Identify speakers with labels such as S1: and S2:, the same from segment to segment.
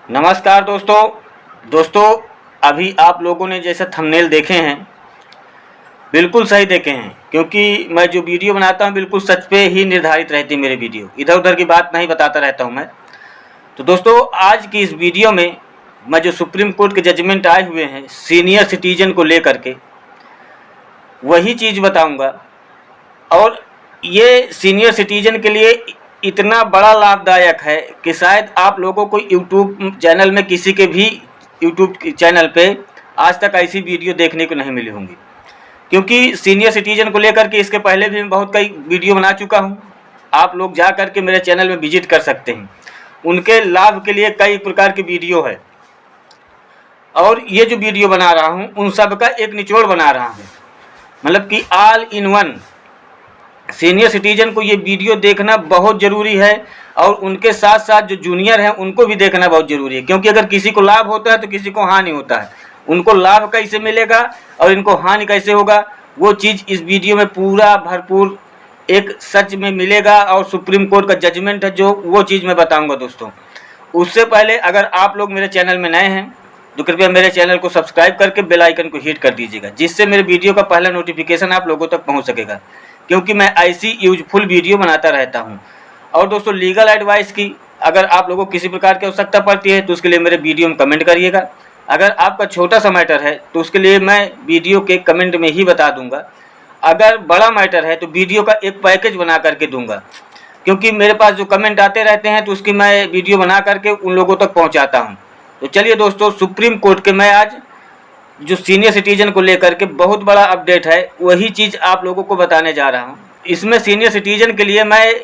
S1: नमस्कार दोस्तों, अभी आप लोगों ने जैसे थंबनेल देखे हैं, बिल्कुल सही देखे हैं, क्योंकि मैं जो वीडियो बनाता हूं बिल्कुल सच पे ही निर्धारित रहती है मेरी वीडियो। इधर उधर की बात नहीं बताता रहता हूं मैं। तो दोस्तों, आज की इस वीडियो में मैं जो सुप्रीम कोर्ट के जजमेंट आए हुए हैं सीनियर सिटीजन को लेकर के, वही चीज़ बताऊंगा। और ये सीनियर सिटीजन के लिए इतना बड़ा लाभदायक है कि शायद आप लोगों को यूट्यूब चैनल में, किसी के भी यूट्यूब चैनल पे आज तक ऐसी वीडियो देखने को नहीं मिली होंगी। क्योंकि सीनियर सिटीजन को लेकर के इसके पहले भी मैं बहुत कई वीडियो बना चुका हूँ। आप लोग जा कर के मेरे चैनल में विजिट कर सकते हैं। उनके लाभ के लिए कई प्रकार की वीडियो है, और ये जो वीडियो बना रहा हूँ उन सब का एक निचोड़ बना रहा हूँ, मतलब कि all in one. Senior citizen को ये वीडियो देखना बहुत ज़रूरी है, और उनके साथ साथ जो जूनियर हैं उनको भी देखना बहुत ज़रूरी है। क्योंकि अगर किसी को लाभ होता है तो किसी को हानि होता है। उनको लाभ कैसे मिलेगा और इनको हानि कैसे होगा, वो चीज़ इस वीडियो में पूरा भरपूर एक सच में मिलेगा। और सुप्रीम कोर्ट का जजमेंट है जो, वो चीज़ मैं बताऊँगा दोस्तों। उससे पहले अगर आप लोग मेरे चैनल में नए हैं तो कृपया मेरे चैनल को सब्सक्राइब करके बेल आइकन को हिट कर दीजिएगा, जिससे मेरे वीडियो का पहला नोटिफिकेशन आप लोगों तक पहुंच सकेगा। क्योंकि मैं ऐसी यूजफुल वीडियो बनाता रहता हूं। और दोस्तों, लीगल एडवाइस की अगर आप लोगों को किसी प्रकार की आवश्यकता पड़ती है तो उसके लिए मेरे वीडियो में कमेंट करिएगा। अगर आपका छोटा सा मैटर है तो उसके लिए मैं वीडियो के कमेंट में ही बता दूंगा। अगर बड़ा मैटर है तो वीडियो का एक पैकेज बना करके दूंगा। क्योंकि मेरे पास जो कमेंट आते रहते हैं तो उसकी मैं वीडियो बना करके उन लोगों तक पहुंचाता हूं। तो चलिए दोस्तों, सुप्रीम कोर्ट के मैं आज जो सीनियर सिटीजन को लेकर के बहुत बड़ा अपडेट है, वही चीज़ आप लोगों को बताने जा रहा हूँ। इसमें सीनियर सिटीजन के लिए मैं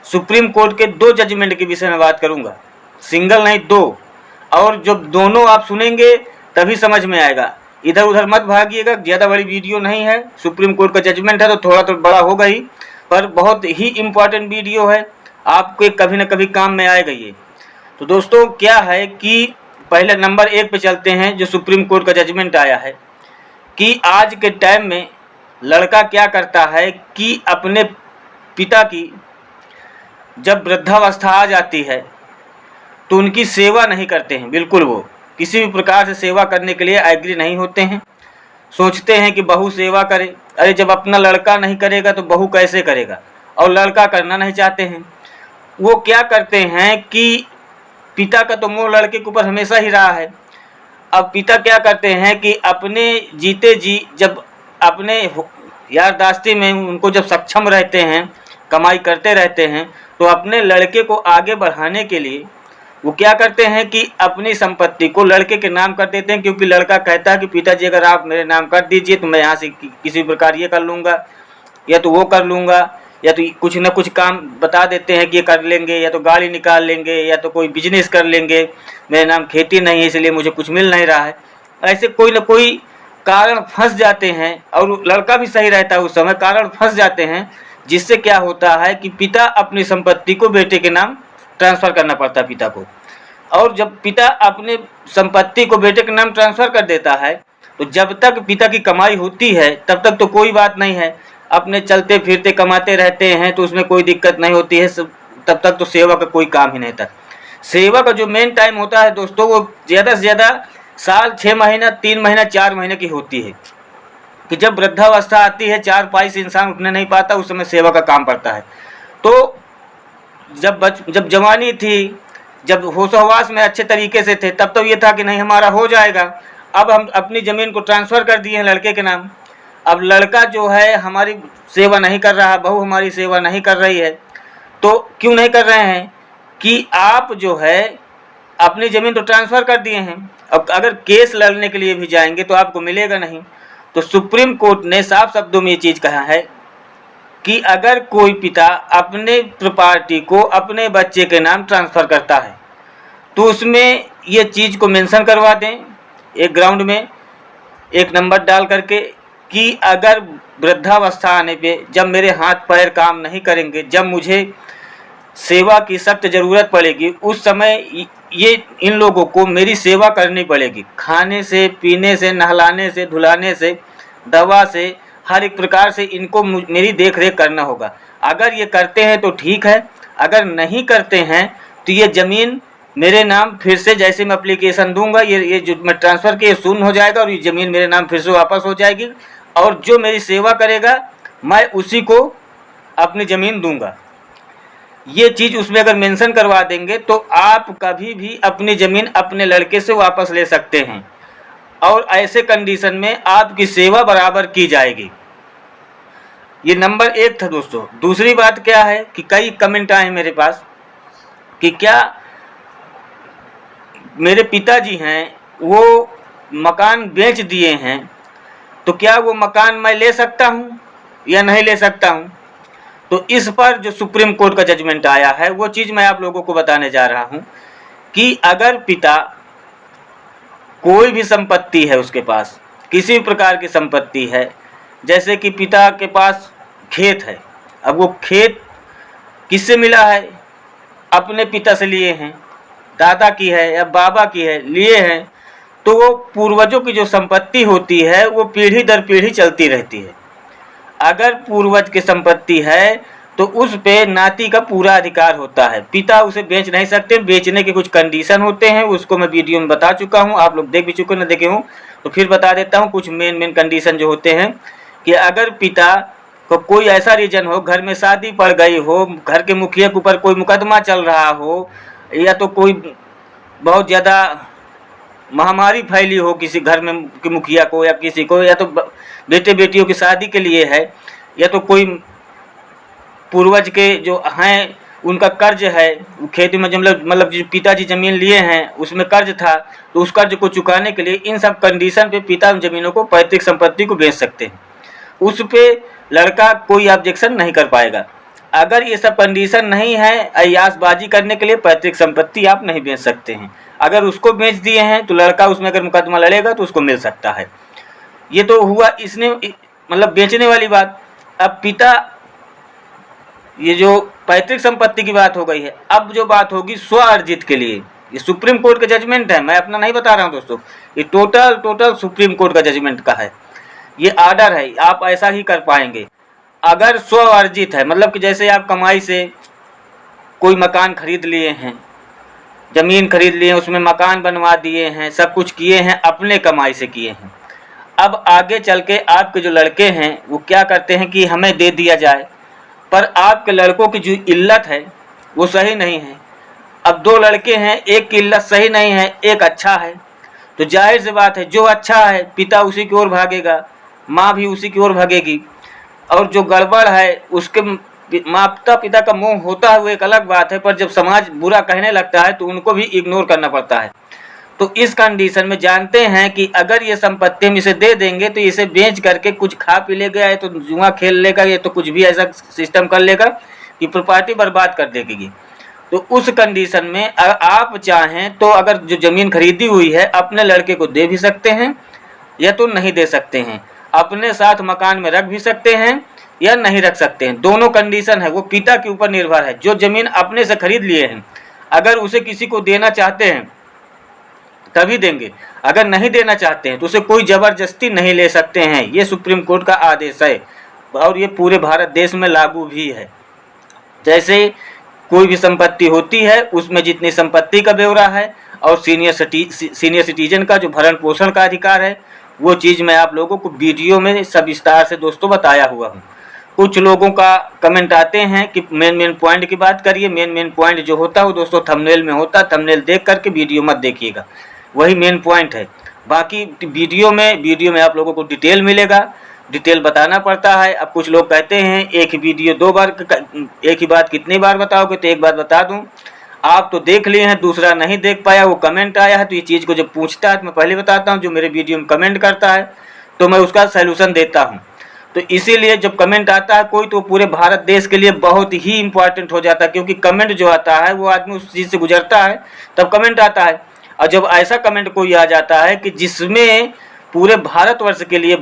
S1: सुप्रीम कोर्ट के 2 जजमेंट के विषय में बात करूँगा, सिंगल नहीं 2। और जब दोनों आप सुनेंगे तभी समझ में आएगा। इधर उधर मत भागिएगा, ज़्यादा बड़ी वीडियो नहीं है। सुप्रीम कोर्ट का जजमेंट है तो थोड़ा तो बड़ा होगा ही, पर बहुत ही इम्पॉर्टेंट वीडियो है, आपके कभी न कभी काम में आएगा ये। तो दोस्तों, क्या है कि पहले नंबर 1 पे चलते हैं। जो सुप्रीम कोर्ट का जजमेंट आया है कि आज के टाइम में लड़का क्या करता है कि अपने पिता की जब वृद्धावस्था आ जाती है तो उनकी सेवा नहीं करते हैं। बिल्कुल, वो किसी भी प्रकार से सेवा करने के लिए एग्री नहीं होते हैं। सोचते हैं कि बहू सेवा करे। अरे, जब अपना लड़का नहीं करेगा तो बहू कैसे करेगा। और लड़का करना नहीं चाहते हैं। वो क्या करते हैं कि पिता का तो मोह लड़के के ऊपर हमेशा ही रहा है। अब पिता क्या करते हैं कि अपने जीते जी, जब अपने यारदाश्ती में उनको जब सक्षम रहते हैं, कमाई करते रहते हैं, तो अपने लड़के को आगे बढ़ाने के लिए वो क्या करते हैं कि अपनी संपत्ति को लड़के के नाम कर देते हैं। क्योंकि लड़का कहता है कि पिताजी अगर आप मेरे नाम कर दीजिए तो मैं यहाँ से किसी प्रकार ये कर लूँगा, या तो वो कर लूँगा, या तो कुछ न कुछ काम बता देते हैं कि ये कर लेंगे, या तो गाड़ी निकाल लेंगे, या तो कोई बिजनेस कर लेंगे। मेरे नाम खेती नहीं है इसलिए मुझे कुछ मिल नहीं रहा है। ऐसे कोई न कोई कारण फंस जाते हैं, और लड़का भी सही रहता है उस समय, कारण फंस जाते हैं। जिससे क्या होता है कि पिता अपनी संपत्ति को बेटे के नाम ट्रांसफ़र करना पड़ता है पिता को। और जब पिता अपने संपत्ति को बेटे के नाम ट्रांसफ़र कर देता है तो जब तक पिता की कमाई होती है तब तक तो कोई बात नहीं है, अपने चलते फिरते कमाते रहते हैं तो उसमें कोई दिक्कत नहीं होती है। तब तक तो सेवा का कोई काम ही नहीं था। सेवा का जो मेन टाइम होता है दोस्तों, वो ज़्यादा से ज़्यादा साल, 6 महीना, 3 महीना, 4 महीने की होती है। कि जब वृद्धावस्था आती है, 4 पाई से इंसान उठने नहीं पाता, उस समय सेवा का काम पड़ता है। तो जब जवानी थी, जब होश-हवास में अच्छे तरीके से थे, तब तो ये था कि नहीं हमारा हो जाएगा। अब हम अपनी ज़मीन को ट्रांसफ़र कर दिए हैं लड़के के नाम। अब लड़का जो है हमारी सेवा नहीं कर रहा, बहू हमारी सेवा नहीं कर रही है। तो क्यों नहीं कर रहे हैं कि आप जो है अपनी ज़मीन तो ट्रांसफ़र कर दिए हैं, अब अगर केस लड़ने के लिए भी जाएंगे तो आपको मिलेगा नहीं। तो सुप्रीम कोर्ट ने साफ शब्दों में ये चीज़ कहा है कि अगर कोई पिता अपने प्रॉपर्टी को अपने बच्चे के नाम ट्रांसफ़र करता है तो उसमें ये चीज़ को मेंशन करवा दें, एक ग्राउंड में एक नंबर डाल करके, कि अगर वृद्धावस्था आने पे, जब मेरे हाथ पैर काम नहीं करेंगे, जब मुझे सेवा की सख्त ज़रूरत पड़ेगी, उस समय ये इन लोगों को मेरी सेवा करनी पड़ेगी। खाने से, पीने से, नहलाने से, धुलाने से, दवा से, हर एक प्रकार से इनको मेरी देख रेख करना होगा। अगर ये करते हैं तो ठीक है, अगर नहीं करते हैं तो ये ज़मीन मेरे नाम फिर से, जैसे मैं एप्लीकेशन दूंगा, ये जो मैं ट्रांसफ़र किया शून्य हो जाएगा और ये ज़मीन मेरे नाम फिर से वापस हो जाएगी, और जो मेरी सेवा करेगा मैं उसी को अपनी ज़मीन दूंगा। ये चीज़ उसमें अगर मेंशन करवा देंगे तो आप कभी भी अपनी ज़मीन अपने लड़के से वापस ले सकते हैं, और ऐसे कंडीशन में आपकी सेवा बराबर की जाएगी। ये नंबर 1 था दोस्तों। दूसरी बात क्या है कि कई कमेंट आए मेरे पास कि क्या मेरे पिताजी हैं वो मकान बेच दिए हैं, तो क्या वो मकान मैं ले सकता हूँ या नहीं ले सकता हूँ। तो इस पर जो सुप्रीम कोर्ट का जजमेंट आया है वो चीज़ मैं आप लोगों को बताने जा रहा हूँ कि अगर पिता कोई भी संपत्ति है, उसके पास किसी भी प्रकार की संपत्ति है, जैसे कि पिता के पास खेत है, अब वो खेत किससे मिला है, अपने पिता से लिए हैं, दादा की है या बाबा की है, लिए हैं, तो वो पूर्वजों की जो संपत्ति होती है वो पीढ़ी दर पीढ़ी चलती रहती है। अगर पूर्वज की संपत्ति है तो उस पे नाती का पूरा अधिकार होता है, पिता उसे बेच नहीं सकते। बेचने के कुछ कंडीशन होते हैं, उसको मैं वीडियो में बता चुका हूँ, आप लोग देख भी चुके न देखे हूँ तो फिर बता देता हूँ। कुछ मेन कंडीशन जो होते हैं कि अगर पिता को कोई ऐसा रीजन हो, घर में शादी पड़ गई हो, घर के मुखिया के ऊपर कोई मुकदमा चल रहा हो, या तो कोई बहुत ज़्यादा महामारी फैली हो किसी घर में के मुखिया को या किसी को, या तो बेटे बेटियों की शादी के लिए है, या तो कोई पूर्वज के जो हैं उनका कर्ज है, खेती में मतलब जो पिताजी ज़मीन लिए हैं उसमें कर्ज था, तो उस कर्ज को चुकाने के लिए इन सब कंडीशन पे पिता ज़मीनों को, पैतृक संपत्ति को बेच सकते हैं। उस पे लड़का कोई ऑब्जेक्शन नहीं कर पाएगा। अगर ये सब कंडीशन नहीं है, अय्यासबाजी करने के लिए पैतृक संपत्ति आप नहीं बेच सकते हैं। अगर उसको बेच दिए हैं तो लड़का उसमें अगर मुकदमा लड़ेगा तो उसको मिल सकता है। ये तो हुआ इसने मतलब बेचने वाली बात। अब पिता, ये जो पैतृक संपत्ति की बात हो गई है, अब जो बात होगी स्व अर्जित के लिए, ये सुप्रीम कोर्ट का जजमेंट है, मैं अपना नहीं बता रहा हूँ दोस्तों, ये टोटल सुप्रीम कोर्ट का जजमेंट का है, ये आर्डर है, आप ऐसा ही कर पाएंगे। अगर स्व अर्जित है, मतलब कि जैसे आप कमाई से कोई मकान खरीद लिए हैं, ज़मीन खरीद लिए हैं, उसमें मकान बनवा दिए हैं, सब कुछ किए हैं, अपने कमाई से किए हैं। अब आगे चल के आपके जो लड़के हैं वो क्या करते हैं कि हमें दे दिया जाए, पर आपके लड़कों की जो इल्लत है वो सही नहीं है। अब 2 लड़के हैं, एक की इल्लत सही नहीं है, एक अच्छा है, तो जाहिर सी बात है जो अच्छा है पिता उसी की ओर भागेगा, माँ भी उसी की ओर भागेगी, और जो गड़बड़ है उसके माता पिता का मोह होता है वो एक अलग बात है, पर जब समाज बुरा कहने लगता है तो उनको भी इग्नोर करना पड़ता है। तो इस कंडीशन में जानते हैं कि अगर ये संपत्ति हम इसे दे देंगे तो इसे बेच करके कुछ खा पी लेगा, या तो जुआ खेल लेगा, या तो कुछ भी ऐसा सिस्टम कर लेगा कि प्रॉपर्टी बर्बाद कर देगी। तो उस कंडीशन में अगर आप चाहें तो अगर जो ज़मीन खरीदी हुई है अपने लड़के को दे भी सकते हैं या तो नहीं दे सकते हैं, अपने साथ मकान में रख भी सकते हैं या नहीं रख सकते हैं, दोनों कंडीशन है, वो पिता के ऊपर निर्भर है। जो ज़मीन अपने से खरीद लिए हैं अगर उसे किसी को देना चाहते हैं तभी देंगे, अगर नहीं देना चाहते हैं तो उसे कोई ज़बरदस्ती नहीं ले सकते हैं। ये सुप्रीम कोर्ट का आदेश है और ये पूरे भारत देश में लागू भी है। जैसे कोई भी संपत्ति होती है उसमें जितनी संपत्ति का ब्यौरा है और सीनियर सिटीजन का जो भरण पोषण का अधिकार है, वो चीज़ मैं आप लोगों को वीडियो में सविस्तार से दोस्तों बताया हुआ हूँ। कुछ लोगों का कमेंट आते हैं कि मेन पॉइंट की बात करिए। मेन पॉइंट जो होता है वो दोस्तों थंबनेल में होता है, थंबनेल देख करके वीडियो मत देखिएगा, वही मेन पॉइंट है। बाकी वीडियो में आप लोगों को डिटेल मिलेगा, डिटेल बताना पड़ता है। अब कुछ लोग कहते हैं एक ही वीडियो 2 बार, एक ही बात कितनी बार बताओगे, तो एक बात बता दूं, आप तो देख लिए हैं, दूसरा नहीं देख पाया, वो कमेंट आया है, तो ये चीज़ को जब पूछता है तो मैं पहले बताता हूँ, जो मेरे वीडियो में कमेंट करता है तो मैं उसका सलूशन देता हूँ। तो इसीलिए जब कमेंट आता है कोई तो पूरे भारत देश के लिए बहुत ही इम्पॉर्टेंट हो जाता है, क्योंकि कमेंट जो आता है वो आदमी उस चीज़ से गुजरता है तब कमेंट आता है। और जब ऐसा कमेंट कोई आ जाता है कि जिसमें पूरे भारतवर्ष के लिए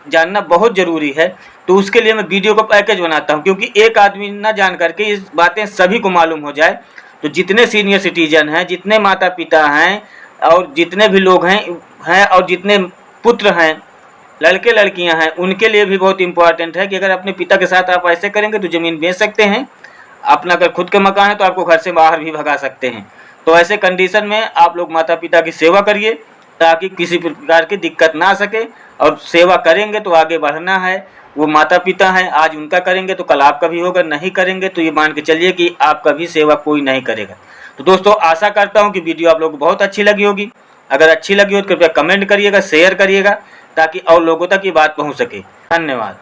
S1: जानना बहुत ज़रूरी है, तो उसके लिए मैं वीडियो का पैकेज बनाता हूं, क्योंकि एक आदमी ना जान करके इस बातें सभी को मालूम हो जाए। तो जितने सीनियर सिटीजन हैं, जितने माता पिता हैं और जितने भी लोग हैं और जितने पुत्र हैं, लड़के लड़कियां हैं, उनके लिए भी बहुत इंपॉर्टेंट है कि अगर अपने पिता के साथ आप ऐसे करेंगे तो ज़मीन बेच सकते हैं। अपना अगर खुद का मकान है तो आपको घर से बाहर भी भगा सकते हैं। तो ऐसे कंडीशन में आप लोग माता पिता की सेवा करिए ताकि किसी प्रकार की दिक्कत ना आ सके। और सेवा करेंगे तो आगे बढ़ना है, वो माता पिता हैं, आज उनका करेंगे तो कल आपका भी होगा, नहीं करेंगे तो ये मान के चलिए कि आपका भी सेवा कोई नहीं करेगा। तो दोस्तों आशा करता हूँ कि वीडियो आप लोगों को बहुत अच्छी लगी होगी। अगर अच्छी लगी हो तो कृपया कमेंट करिएगा, शेयर करिएगा ताकि और लोगों तक ये बात पहुँच सके। धन्यवाद।